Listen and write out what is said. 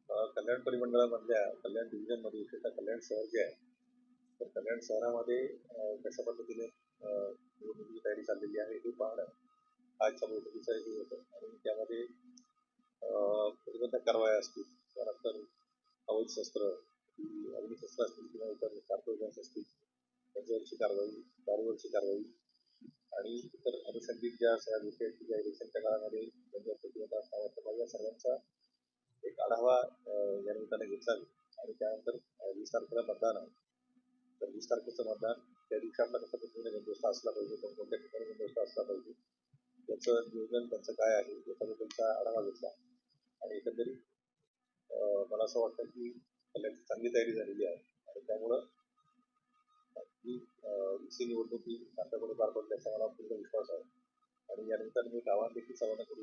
कल्याण परिमंडळामधल्या कल्याण डिव्हिजनमध्ये विशेषतः कल्याण शहर जे आहे तर कल्याण शहरामध्ये कशा पद्धतीने निवडणुकीची तयारी चाललेली आहे हे पाहणं आजच्या बैठकीचा हे होतं आणि त्यामध्ये प्रतिबंधक कारवाया असतील त्यानंतर अवैध शस्त्र अग्निशस्त्र असतील किंवा इतर कारपोरेशन्स असतील त्यांच्यावरची कारवाई दारूवरची कारवाई आणि इतर अनुषंगिक ज्या सगळ्या गोष्टी आहेत ज्या इलेक्शनच्या काळामध्ये त्यांच्या प्रतिबंध या सर्वांचा एक आढावा या निमित्ताने घेतला आणि त्यानंतर 20 तारखेला मतदान आहे तर 20 तारखेचं मतदान त्या दिवशी आपला कशा पद्धतीने बंदोबस्त असला पाहिजे कोणत्या ठिकाणी बंदोबस्त असला पाहिजे त्याचं नियोजन त्यांचं काय आहे याच्याबद्दलचा आढावा घेतला आणि एकंदरीत मला असं वाटतं की कल्याणची चांगली तयारी झालेली आहे आणि त्यामुळं ही निवडणूक ही शांतपणे पार पडल्याचा मला पूर्ण विश्वास आहे आणि यानंतर मी गावात देखील संवाद